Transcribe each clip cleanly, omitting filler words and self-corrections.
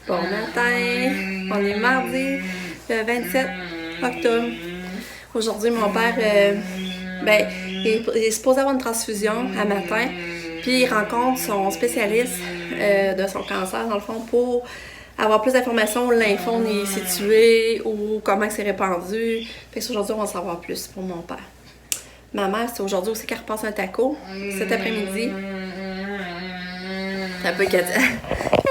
Bon matin, on est mardi, le 27 octobre. Aujourd'hui, mon père, il est supposé avoir une transfusion à matin, puis il rencontre son spécialiste de son cancer, dans le fond, pour avoir plus d'informations où le lymphome est situé ou comment c'est répandu. Fait que aujourd'hui, on va en savoir plus pour mon père. Ma mère, c'est aujourd'hui aussi qu'elle repasse un taco, cet après-midi. C'est un peu Katia.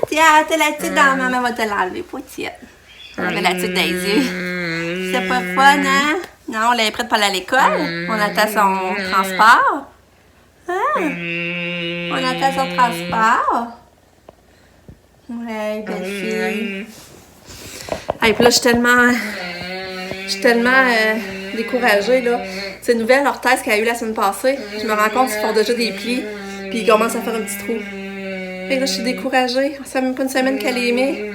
Katia, t'as la tête dans maman va te l'enlever, petite. On avait la tête dans les yeux. C'est pas fun, hein? Non, on l'avait prête pour aller à l'école. On attend son transport. Hein? On attend son transport. Ouais, belle fille. Hey, puis là, je suis tellement découragée, là. Ces nouvelles orthèses qu'elle a eu la semaine passée, je me rends compte qu'ils font déjà des plis, puis ils commencent à faire un petit trou. Fait que là, je suis découragée. Ça fait même pas une semaine qu'elle est aimée.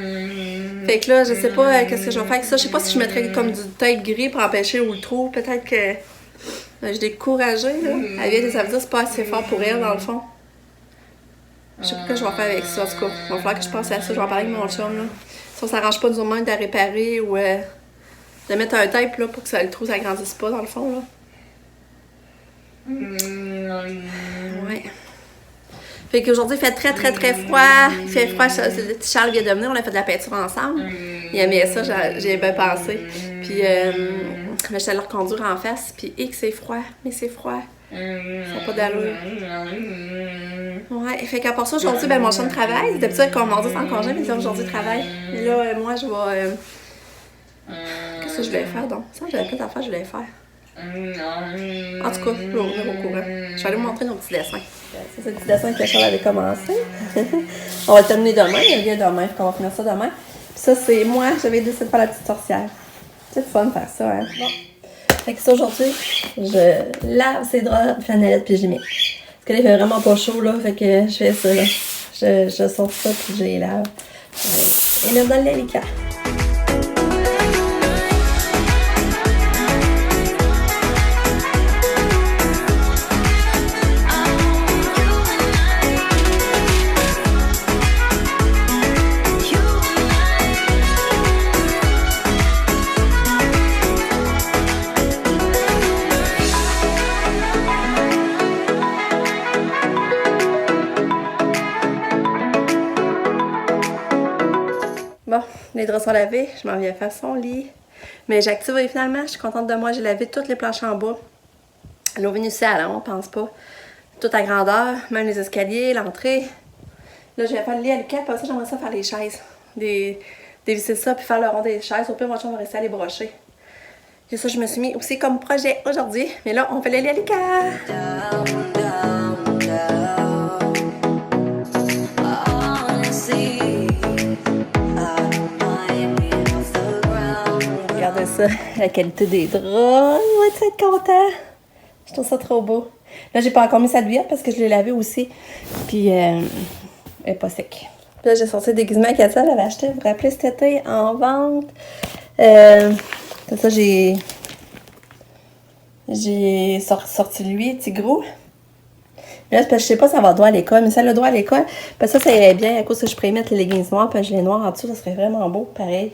Fait que là, je sais pas qu'est-ce que je vais faire avec ça. Je sais pas si je mettrais comme du tape gris pour empêcher le trou. Peut-être que je suis découragée, là. Elle vient de ça veut dire que c'est pas assez fort pour elle, dans le fond. Je sais pas ce que je vais faire avec ça, en tout cas. Il va falloir que je pense à ça. Je vais en parler avec mon chum, là. Si on s'arrange pas nous même de réparer ou de mettre un tape, là, pour que le trou s'agrandisse pas, dans le fond, là. Ouais. Fait qu'aujourd'hui, il fait très, très, très froid. Il fait froid. Le petit Charles vient de venir. On a fait de la peinture ensemble. Il aimait ça. J'ai bien pensé. Puis, j'étais allée le reconduire en face. Puis, que c'est froid. Mais c'est froid. Ça n'a pas d'allure. Ouais. Fait qu'à part ça, aujourd'hui, mon chum travaille. D'habitude, quand on mardi, c'est en congé. Mais aujourd'hui, il travaille. Mais là, moi, je vais... Qu'est-ce que je voulais faire, donc? Ça, j'avais plein d'affaires que je voulais faire. En tout cas, je vais revenir au courant. Je vais aller vous montrer nos petits dessins. C'est le petit dessin que Charles avait commencé. On va le terminer demain. Il vient demain. On va finir ça demain. Puis ça, c'est moi. J'avais décidé de faire la petite sorcière. C'est le fun de faire ça, hein? Bon. Fait que ça, aujourd'hui, je lave ces draps de flanellette puis j'y mets. Parce que là, il fait vraiment pas chaud, là. Fait que je fais ça, là. Je sors ça puis je les lave. Ouais. Et là, dans le délicat. Bon, les draps sont lavés, je m'en viens faire son lit. Mais j'active finalement, je suis contente de moi, j'ai lavé toutes les planches en bas. L'eau vénitiale, on pense pas. Tout à grandeur, même les escaliers, l'entrée. Là, je vais faire le lit à Lucas, puis ça, j'aimerais ça faire les chaises. Dévisser ça, puis faire le rond des chaises. Au pire, moi, je vais rester à les brocher. Et ça, je me suis mis aussi comme projet aujourd'hui. Mais là, on fait le lit à Lucas. Regardez ça, la qualité des draps. On va être content. Je trouve ça trop beau. Là, j'ai pas encore mis sa douillette parce que je l'ai lavé aussi. Puis, elle est pas sec. Puis là, j'ai sorti le déguisement qu'Katia avait acheté. Vous vous rappelez cet été en vente. Comme ça, j'ai sorti lui, petit gros. Là, c'est parce que je sais pas si ça va avoir droit à l'école, mais ça a le droit à l'école. Parce que ça irait bien à cause que je pourrais mettre les leggings noirs, puis un gilet noir en dessous, ça serait vraiment beau, pareil.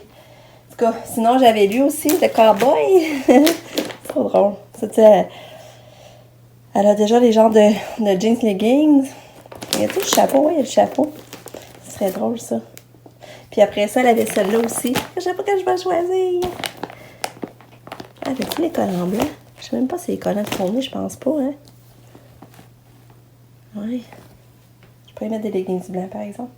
En tout cas, sinon, j'avais lu aussi le cowboy. C'est trop drôle. C'était... Elle a déjà les genres de jeans leggings. Il y a tout le chapeau, oui, il y a le chapeau. Ce serait drôle, ça. Puis après ça, elle avait celle-là aussi. Je sais pas quelle je vais choisir. Ah, avait-tu les collants blancs? Je sais même pas si c'est les collants de fourmi, je pense pas, hein. Oui. Je pourrais mettre des leggings blancs, par exemple.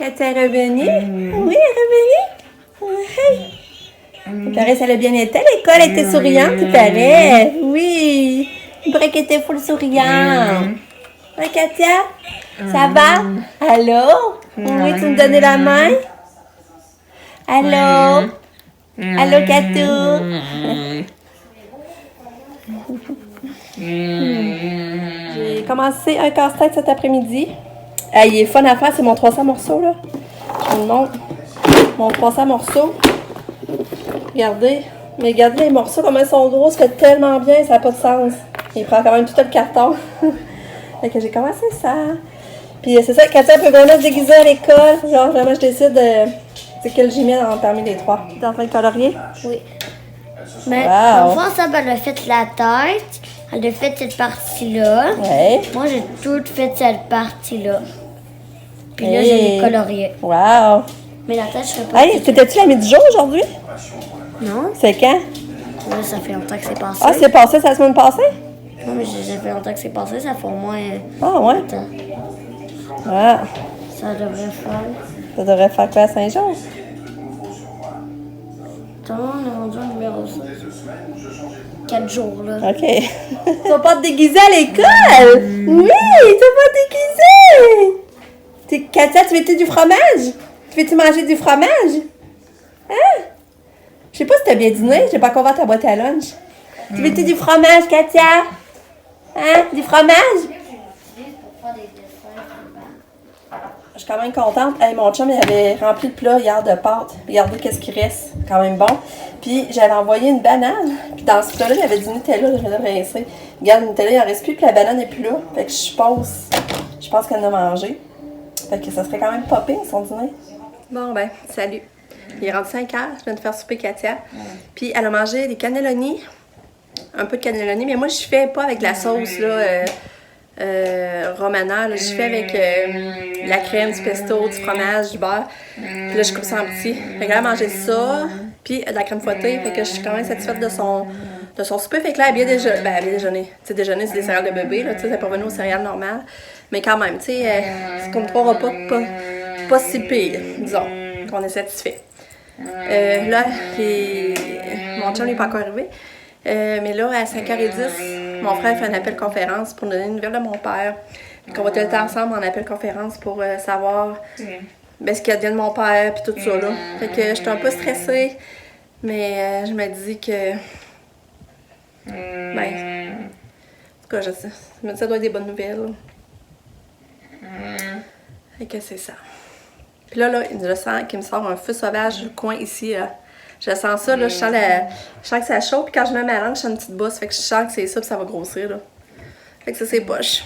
Katia est revenue? Oui, elle est revenue? Oui. Il paraît que ça a bien été à l'école, elle était souriante, il paraît. Oui. Il paraît qu'elle était full souriante. Hein, Katia? Ça va? Allô? Oui, tu me donnais la main? Allô? Allô, Katou? J'ai commencé un casse-tête cet après-midi. Il est fun à faire, c'est mon 300 morceaux, là. Je vous le montre. Mon 300 morceaux. Regardez. Mais regardez les morceaux, comment ils sont gros. Ça fait tellement bien, ça n'a pas de sens. Il prend quand même tout le carton. Fait que j'ai commencé ça. Puis c'est ça, Katia peut vraiment se déguiser à l'école. Genre, vraiment, je décide c'est quel j'y mets parmi les trois. T'es en train de colorier? Oui. Mais wow. Dans le fond, elle a fait la tête. Elle a fait cette partie-là. Ouais. Moi, j'ai tout fait cette partie-là. Puis là, je l'ai colorié. Wow. Mais la tête, je serais pas... Hey, t'étais-tu l'ami du jour aujourd'hui? Non. C'est quand? Là, ça fait longtemps que c'est passé. Ah, c'est passé, c'est la semaine passée? Non, mais ça fait longtemps que c'est passé. Ça fait au moins... Ah, ouais? Longtemps. Ah. Ça devrait faire... Ça devrait faire quoi à Saint-Jean? Attends, on est rendu au numéro 5. 4 jours, là. OK. Tu vas pas te déguiser à l'école? Oui, tu vas pas te déguiser! Katia, tu veux-tu du fromage? Tu veux-tu manger du fromage? Hein? Je sais pas si t'as bien dîné, j'ai pas encore ouvert ta boîte à lunch. Tu veux-tu du fromage, Katia? Hein? Du fromage? Je suis quand même contente. Hey, mon chum, il avait rempli le plat hier de pâtes. Regardez qu'est-ce qui reste. Quand même bon. Puis, j'avais envoyé une banane. Puis, dans ce plat-là, il y avait du Nutella. Je vais le rincer. Regarde, le Nutella, il en reste plus. Puis, la banane n'est plus là. Fait que je pense qu'elle en a mangé. Fait que ça serait quand même pas pire, son dîner. Bon, ben, salut. Il est rendu 5 heures. Je viens de faire souper Katia. Puis, elle a mangé des cannelloni. Un peu de cannelloni. Mais moi, je fais pas avec la sauce, là. Romana, là, je fais avec la crème, du pesto, du fromage, du beurre. Puis là, je coupe ça en petits. Fait que là, elle a mangé ça, puis de la crème fouettée. Fait que je suis quand même satisfaite de son souper. Fait que là, elle a bien déjeuné. Tu sais, déjeuner, c'est des céréales de bébé, là, tu sais, c'est pas venu aux céréales normales. Mais quand même, tu sais, c'est comme 3 repas pas si pire, disons, qu'on est satisfait. Là, mon chum n'est pas encore arrivé. Mais là, à 5h10, mon frère fait un appel conférence pour nous donner une nouvelle de mon père. Puis qu'on va tout le temps ensemble en appel conférence pour savoir ce qu'il advient de mon père puis tout ça là. Fait que j'étais un peu stressée, mais je me dis que en tout cas, je me dis que ça doit être des bonnes nouvelles. Fait que c'est ça. Puis là, je sens qu'il me sort un feu sauvage du coin ici. Je sens ça, là, je sens que ça chaud, puis quand je mets ma langue, je sens une petite bosse, fait que je sens que c'est ça, puis ça va grossir, là. Fait que ça, c'est poche.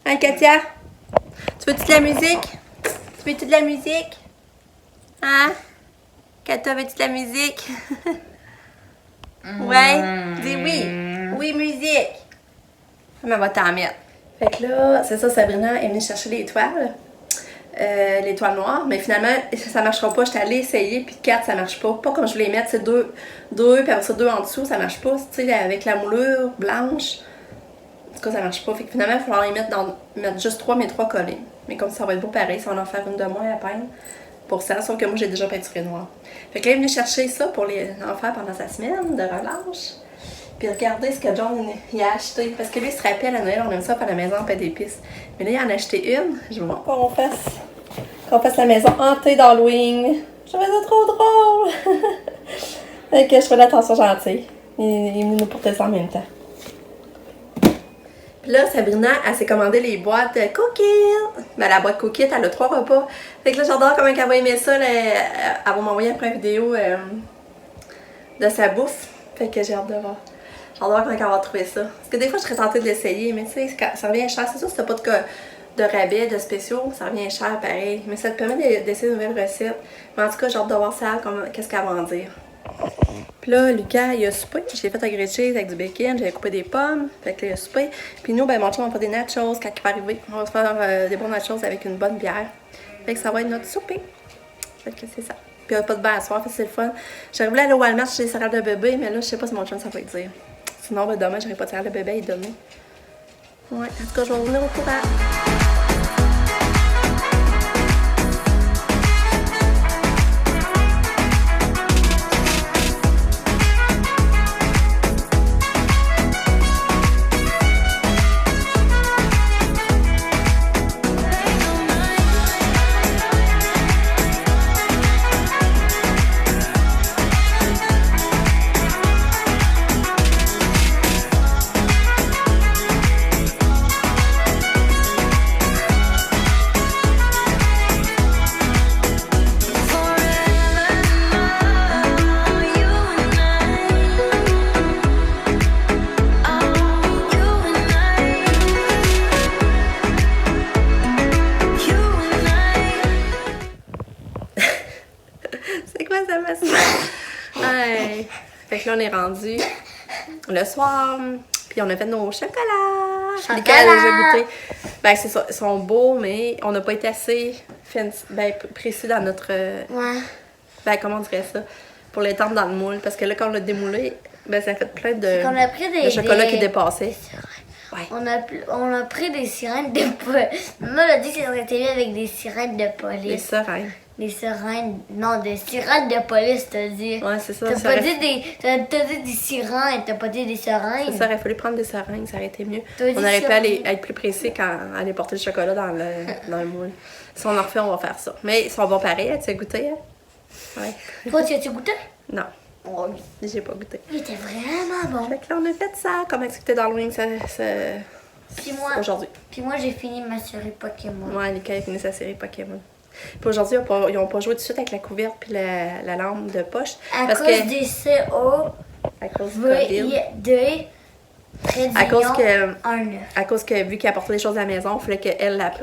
Hein, Katia? Tu veux-tu de la musique? Tu veux-tu de la musique? Hein? Katia, veux-tu de la musique? Ouais? Dis oui. Oui, musique. Mais on va t'en mettre. Fait que là, c'est ça, Sabrina est venue chercher l'étoile. L'étoile noire, mais finalement ça marchera pas. J'étais allée essayer, puis 4 ça marche pas. Pas comme je voulais mettre, c'est 2, puis après ça 2 en dessous, ça marche pas. Tu sais, avec la moulure blanche, en tout cas ça marche pas. Fait que finalement il va falloir les mettre juste 3, mais 3 collés. Mais comme ça va être beau pareil, ça va en faire une de moins à peine pour ça, sauf que moi j'ai déjà peinturé noir. Fait que là il est venu chercher ça pour en faire pendant sa semaine de relâche. Puis regardez ce que John il a acheté. Parce que lui, il se rappelle, à Noël, on aime ça faire la maison en pain d'épices. Mais là, il en a acheté une. Je veux qu'on fasse la maison hantée d'Halloween. Je trouvais ça trop drôle. Fait que je fais l'attention gentille. Il est venu nous porter ça en même temps. Puis là, Sabrina, elle s'est commandé les boîtes cookies. Ben, la boîte cookies, elle a 3 repas. Fait que là, j'adore comment elle va aimer ça. Là, elle va m'envoyer après une vidéo de sa bouffe. Fait que j'ai hâte de voir. J'adore quand elle va trouver ça. Parce que des fois, je serais tentée de l'essayer, mais tu sais, ça revient cher. C'est sûr que si t'as pas de rabais, de spéciaux, ça revient cher pareil. Mais ça te permet d'essayer de nouvelles recettes. Mais en tout cas, j'ai hâte de voir ça, qu'est-ce qu'elle va en dire. Puis là, Lucas, il a soupé. J'ai fait un grilled cheese avec du bacon, j'avais coupé des pommes. Fait que là, il a soupé. Puis nous, ben, mon chum, on va faire des nachos quand il va arriver. On va se faire des bons nachos avec une bonne bière. Fait que ça va être notre souper. Fait que c'est ça. Puis il n'y a pas de bain à soir, fait que c'est le fun. J'aurais voulu aller au Walmart chez les céréales de bébé, mais là, je sais pas si mon chum, ça va lui dire. Sinon, ben, demain, j'aurais pas de céréales de bébé à lui donner. Ouais, en tout cas, je vais revenir au courant. jamais ça. Ouais. Fait que là, on est rendu le soir, puis on a fait nos chocolats. Lesquels j'ai goûté. Ben, c'est ça, ils sont beaux, mais on n'a pas été assez précis dans notre... Ben, comment on dirait ça? Pour les tendre dans le moule. Parce que là, quand on l'a démoulé, ben, ça a fait plein de, on a pris de chocolat qui dépassait. Ouais. On a pris des sirènes de police. Maman a dit que ça aurait été mieux avec des sirènes de police. Des sirènes. Des sirènes. Non, des sirènes de police, t'as dit. Ouais, c'est ça. T'as pas dit des sirènes, t'as pas dit des sirènes. C'est ça, il aurait fallu prendre des seringues, ça aurait été mieux. On aurait pu être plus précis quand aller porter le chocolat dans le moule. Si on en refait, on va faire ça. Mais ils sont bons pareil, tu as goûté, hein? Ouais. Toi, tu as-tu goûté? Non. Oh, j'ai pas goûté. Il était vraiment bon. Fait que là, on a fait ça comme activité d'Halloween aujourd'hui. Puis moi, j'ai fini ma série Pokémon. Ouais, Lucas a fini sa série Pokémon. Puis aujourd'hui, ils n'ont pas joué tout de suite avec la couverte puis la lampe de poche. À cause des CO. À cause du COVID. À cause que, vu qu'elle apportait des choses à la maison, il fallait que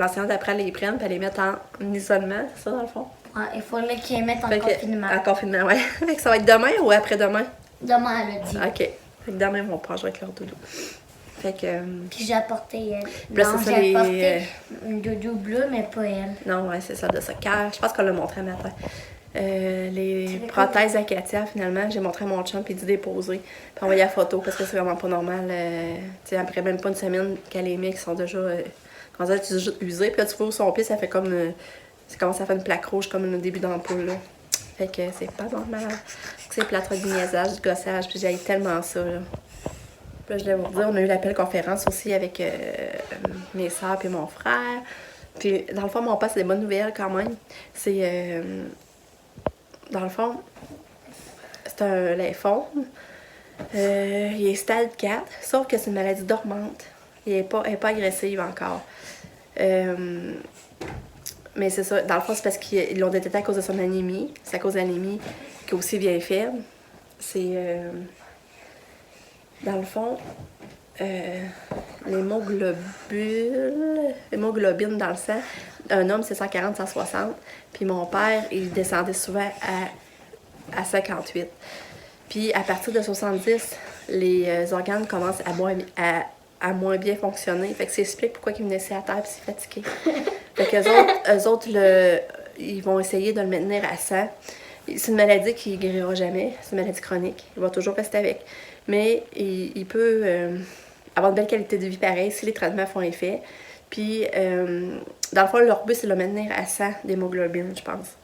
l'enseignante d'après les prenne et les mette en isolement, c'est ça dans le fond? Ouais, il fallait qu'ils les mettent en confinement. En confinement, ouais. Fait que ça va être demain ou après-demain? Demain, elle a dit. OK. Fait que demain, ils vont pas jouer avec leur doudou. Fait que... Puis j'ai apporté elle. Là, non, j'ai apporté une doudou bleue, mais pas elle. Non, ouais, c'est ça, de soccer. Je pense qu'on l'a montré matin. Les prothèses à Katia, finalement, j'ai montré à mon chum puis il dit déposer. Puis envoyer la photo parce que c'est vraiment pas normal. Tu sais, après même pas une semaine qu'elle les met qui sont déjà usées. Puis là, tu vois son pied, ça fait comme. Ça commence à faire une plaque rouge comme le début d'ampoule. Là. Fait que c'est pas normal. C'est plâtre du niaisage, du gossage. Puis j'ai tellement ça. Là. Puis là, je voulais vous dire, on a eu l'appel conférence aussi avec mes soeurs et mon frère. Puis dans le fond, mon père, c'est des bonnes nouvelles quand même. C'est. Dans le fond, c'est un lymphome. Il est stade 4, sauf que c'est une maladie dormante. Elle n'est pas agressive encore. Mais c'est ça. Dans le fond, c'est parce qu'ils l'ont détecté à cause de son anémie. C'est à cause de l'anémie qui est aussi bien faible. C'est... dans le fond, l'hémoglobine dans le sang, un homme, c'est 140, 160. Puis mon père, il descendait souvent à 58. Puis à partir de 70, les organes commencent à moins bien fonctionner. Fait que ça explique pourquoi il venait assis à terre et s'est fatigué. Fait qu'eux autres, ils vont essayer de le maintenir à 100. C'est une maladie qui ne guérira jamais. C'est une maladie chronique. Il va toujours rester avec. Mais il peut avoir une belle qualité de vie pareil si les traitements font effet. Puis, dans le fond, leur but, c'est de le maintenir à 100 d'hémoglobine, je pense.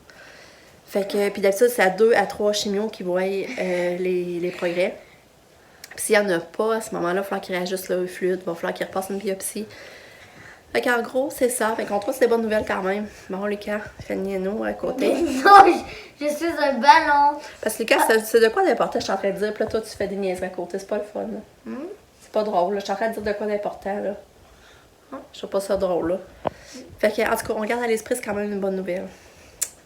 Fait que, puis d'habitude, c'est à 2 à 3 chimios qui voient les progrès. Puis s'il n'y en a pas, à ce moment-là, il va falloir qu'il réajuste le fluide, il va falloir qu'il repasse une biopsie. Fait qu'en gros, c'est ça. Fait qu'on trouve que c'est des bonnes nouvelles quand même. Bon, Lucas, fait niaineau à côté. Non, je suis un ballon. Parce que Lucas, c'est de quoi d'important, je suis en train de dire. Puis là, toi, tu fais des niaiseries à côté. C'est pas le fun, là. C'est pas drôle, là. Je suis en train de dire de quoi d'important, là. Je trouve pas ça drôle, là. Fait que, en tout cas, on garde à l'esprit, c'est quand même une bonne nouvelle.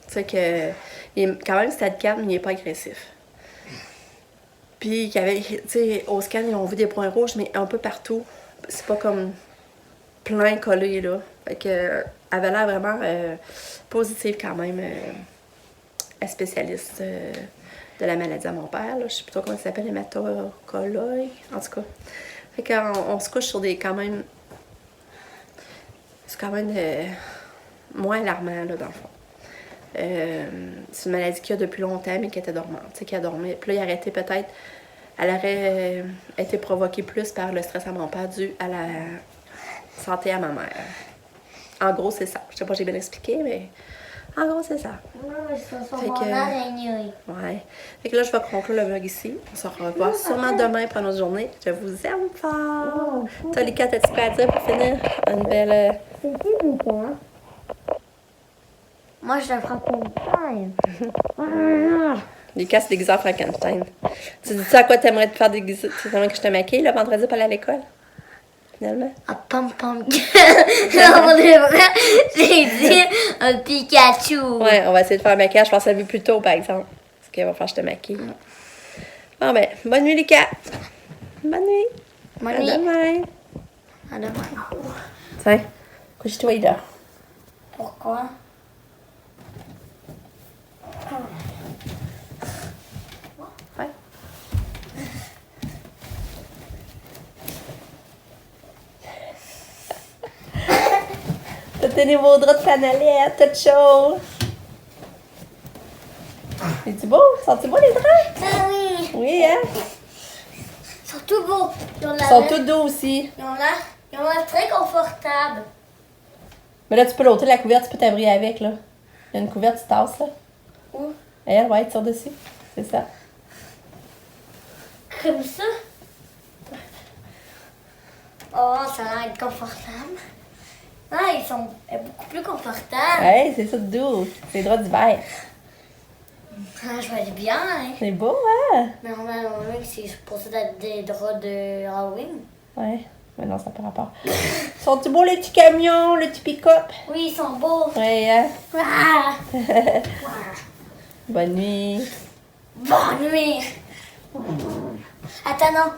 Tu sais que, il est quand même stade 4, mais il est pas agressif. Puis, tu sais, au scan, ils ont vu des points rouges, mais un peu partout. C'est pas comme plein collé, là. Fait que, elle avait l'air vraiment positive quand même, spécialiste de la maladie à mon père, là. Je sais plutôt comment ça s'appelle, hématocologue, en tout cas. Fait qu'on se couche sur des, quand même... C'est quand même moins alarmant, là, dans le fond. C'est une maladie qu'il y a depuis longtemps, mais qui était dormante, tu sais, qui a dormi. Puis là, il arrêtait peut-être... Elle aurait été provoquée plus par le stress à mon père dû à la santé à ma mère. En gros, c'est ça. Je sais pas si j'ai bien expliqué, mais en gros, c'est ça. Ouais, ouais. Fait que là, je vais conclure le vlog ici. On se revoit sûrement demain pour notre journée. Je vous aime fort. Toi, Lika, t'as-tu quoi à dire pour finir? Une belle... Moi, je la Frankenstein. Lucas, c'est déguisé en Frankenstein. Tu dis ça à quoi t'aimerais te faire déguiser? Tu aimerais que je te maquille le vendredi pour aller à l'école? Finalement? Un pom-pom. Non, pour de vrai, j'ai dit un Pikachu. Ouais, on va essayer de faire un maquillage. Je pense à la vue plus tôt, par exemple. Parce qu'il va falloir que je te maquille. Bon, ben, bonne nuit, Lucas. Bonne nuit. Bonne nuit. À demain. À demain. Tiens, couche-toi là. Pourquoi? Tes nouveaux draps de flanellette, tout chaud. C'est-tu beau? Sont-ils beaux les draps? Ah oui. Oui, hein? Ils sont tout beaux. Ils sont tous doux aussi. Ils ont l'air très confortables. Mais là, tu peux l'ôter la couverte, tu peux t'abriter avec, là. Il y a une couverte, tu tasses, là. Où? Elle, ouais, tire dessus. C'est ça. Comme ça? Oh, ça a l'air confortable. Ah, ils sont beaucoup plus confortables. Ouais, c'est ça de doux. C'est les draps d'hiver. Ah, je vais aller bien, hein. C'est beau, hein? Mais normalement, c'est supposé être des draps de Halloween. Ouais. Mais non, ça n'a pas rapport. Sont-ils beaux, les petits camions, le petit pick-up? Oui, ils sont beaux. Ouais, hein? Ah! Bonne nuit. Bonne nuit. Attends, non.